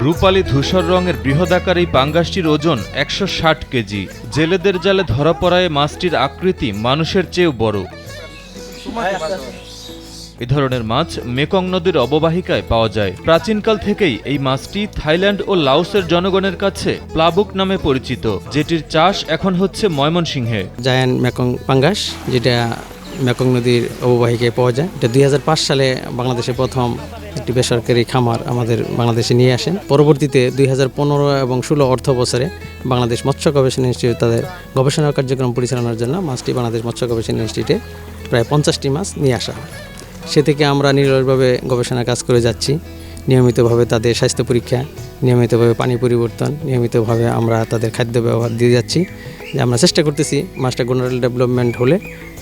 রূপালী ধূসর রঙের বৃহদাকার এই পাঙ্গাসটির ওজন ১৬০ কেজি। জেলেদের জালে ধরা পড়ায় মাছটির আকৃতি মানুষের চেয়েও বড়। এ ধরনের মাছ মেকং নদীর অববাহিকায় পাওয়া যায়। প্রাচীনকাল থেকেই এই মাছটি থাইল্যান্ড ও লাওসের জনগণের কাছে প্লাবুক নামে পরিচিত, যেটির চাষ এখন হচ্ছে ময়মনসিংহে। জায়ান্ট মেকং পাঙ্গাস, যেটা মেকং নদীর অববাহিকায় পাওয়া যায়, এটা ২০০৫ সালে বাংলাদেশে প্রথম একটি বেসরকারি খামার আমাদের বাংলাদেশে নিয়ে আসেন। পরবর্তীতে ২০১৫ এবং ১৬ অর্থ বছরে বাংলাদেশ মৎস্য গবেষণা ইনস্টিটিউট তাদের গবেষণা কার্যক্রম পরিচালনার জন্য মাছটি বাংলাদেশ মৎস্য গবেষণা ইনস্টিটিউটে প্রায় ৫০টি মাছ নিয়ে আসা হয়। সে থেকে আমরা নিরলসভাবে গবেষণা কাজ করে যাচ্ছি। নিয়মিতভাবে তাদের স্বাস্থ্য পরীক্ষা, নিয়মিতভাবে পানি পরিবর্তন, নিয়মিতভাবে আমরা তাদের খাদ্য ব্যবহার দিয়ে যাচ্ছি। যে আমরা চেষ্টা করতেছি মাছটা গুণগত ডেভেলপমেন্ট হলে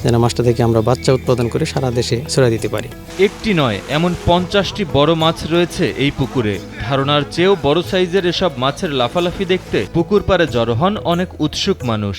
যেন মাছটা থেকে আমরা বাচ্চা উৎপাদন করে সারা দেশে ছড়িয়ে দিতে পারি। একটি নয়, এমন ৫০টি বড় মাছ রয়েছে এই পুকুরে। ধারণার চেয়েও বড় সাইজের এসব মাছের লাফালাফি দেখতে পুকুর পাড়ে জড়ো হন অনেক উৎসুক মানুষ।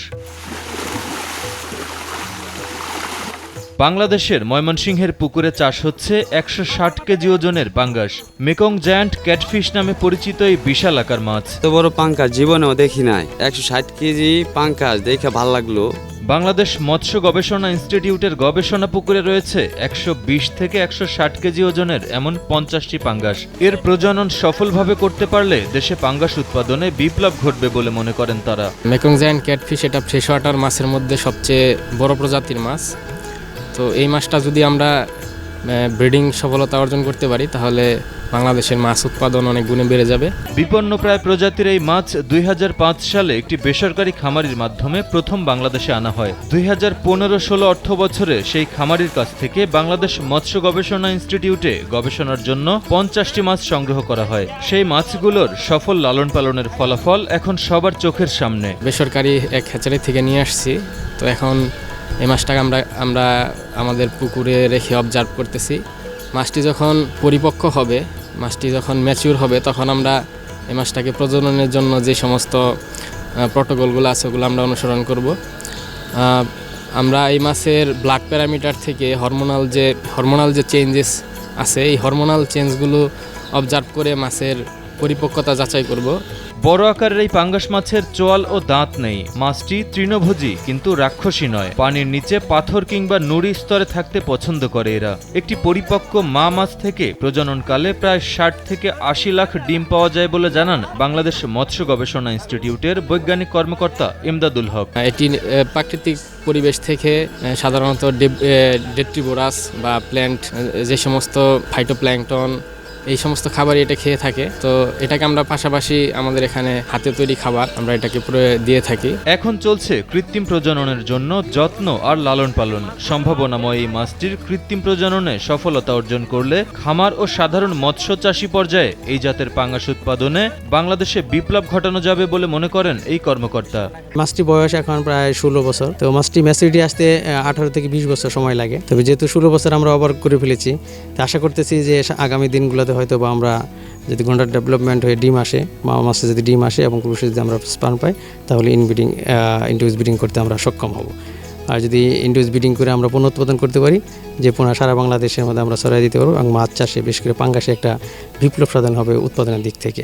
বাংলাদেশের ময়মনসিংহের পুকুরে চাষ হচ্ছে ১৬০ কেজি ওজনের পাঙ্গাস। মেকং জায়ান্ট ক্যাটফিশ নামে পরিচিত এই বিশাল আকার মাছ। তো বড় পাঙ্কাস জীবনেও দেখি নাই। ১৬০ কেজি পাঙ্কাস দেখে ভালো লাগলো। বাংলাদেশ মৎস্য গবেষণা ইনস্টিটিউটের গবেষণা পুকুরে রয়েছে ১২০ থেকে ১৬০ কেজি ওজনের এমন ৫০টি পাঙ্গাস। এর প্রজনন সফলভাবে করতে পারলে দেশে পাঙ্গাস উৎপাদনে বিপ্লব ঘটবে বলে মনে করেন তারা। মেকং জায়ান্ট ক্যাটফিশ এটা ফ্রেশ ওয়াটার মাছের মধ্যে সবচেয়ে বড় প্রজাতির মাছ। তো এই মাছটা যদি আমরা ব্রিডিং সফলতা অর্জন করতে পারি তাহলে বাংলাদেশের মাছ উৎপাদন অনেক গুণে বেড়ে যাবে। বিপন্ন প্রায় প্রজাতির এই মাছ ২০০৫ সালে একটি বেসরকারি খামারির মাধ্যমে প্রথম বাংলাদেশে আনা হয়। ২০১৫-১৬ অর্থ বছরে সেই খামারির কাছ থেকে বাংলাদেশ মৎস্য গবেষণা ইনস্টিটিউটে গবেষণার জন্য ৫০টি মাছ সংগ্রহ করা হয়। সেই মাছগুলোর সফল লালন পালনের ফলাফল এখন সবার চোখের সামনে। বেসরকারি এক হ্যাচারি থেকে নিয়ে আসছি, তো এখন এই মাছটাকে আমরা আমাদের পুকুরে রেখে অবজার্ভ করতেছি। মাছটি যখন পরিপক্ক হবে, মাছটি যখন ম্যাচিউর হবে, তখন আমরা এই মাছটাকে প্রজননের জন্য যে সমস্ত প্রটোকলগুলো আছে ওগুলো আমরা অনুসরণ করব। আমরা এই মাছের ব্লাড প্যারামিটার থেকে হরমোনাল যে চেঞ্জেস আছে, এই হরমোনাল চেঞ্জগুলো অবজার্ভ করে মাছের পরিপক্কতা যাচাই করব। বড় আকারের এই পাঙ্গাস মাছের চোয়াল ও দাঁত নেই। মাছটি তৃণভোজী কিন্তু রাক্ষসী নয়। পানির নিচে পাথর কিংবা নুড়ি স্তরে থাকতে পছন্দ করে এরা। একটি পরিপক্ক মা মাছ থেকে প্রজননকালে প্রায় ৬০ থেকে ৮০ লাখ ডিম পাওয়া যায় বলে জানান বাংলাদেশ মৎস্য গবেষণা ইনস্টিটিউটের বৈজ্ঞানিক কর্মকর্তা ইমদাদুল হক। এটি প্রাকৃতিক পরিবেশ থেকে সাধারণত ডেট্রিবোরাস বা প্ল্যান্ট, যে সমস্ত ফাইটোপ্ল্যাঙ্কটন, এই সমস্ত খাবারই এটা খেয়ে থাকে। তো এটাকে আমরা পাশাপাশি আমাদের এখানে হাতে তৈরি খাবার আমরা এটাকে দিয়ে থাকি। এখন চলছে কৃত্রিম প্রজননের জন্য যত্ন আর লালন পালন। সম্ভাবনাময় এই মাছটির কৃত্রিম প্রজননে সফলতা অর্জন করলে খামার ও সাধারণ মৎস্য চাষী পর্যায়ে এই জাতের পাঙ্গাস উৎপাদনে বাংলাদেশে বিপ্লব ঘটানো যাবে বলে মনে করেন এই কর্মকর্তা। মাছটি বয়স এখন প্রায় ১৬ বছর। তো মাছটি ম্যাচুরিটি আসতে ১৮ থেকে ২০ বছর সময় লাগে। তবে যেহেতু ১৬ বছর আমরা ওভার করে ফেলেছি, তো আশা করতেছি যে আগামী দিনগুলোতে হয়তো বা আমরা যদি গুণগত ডেভেলপমেন্ট হয়ে ডিম আসে, মাছে যদি ডিম আসে এবং পুরুষে যদি আমরা স্পার্ম পাই, তাহলে ইনডিউস ব্রিডিং করতে আমরা সক্ষম হব। আর যদি ইনডিউস ব্রিডিং করে আমরা পুনঃ উৎপাদন করতে পারি, যে পুনঃ সারা বাংলাদেশের মধ্যে আমরা ছড়িয়ে দিতে পারবো এবং মাছ চাষে বিশেষ করে পাঙ্গাসে একটা বিপ্লব সাধন হবে উৎপাদনের দিক থেকে।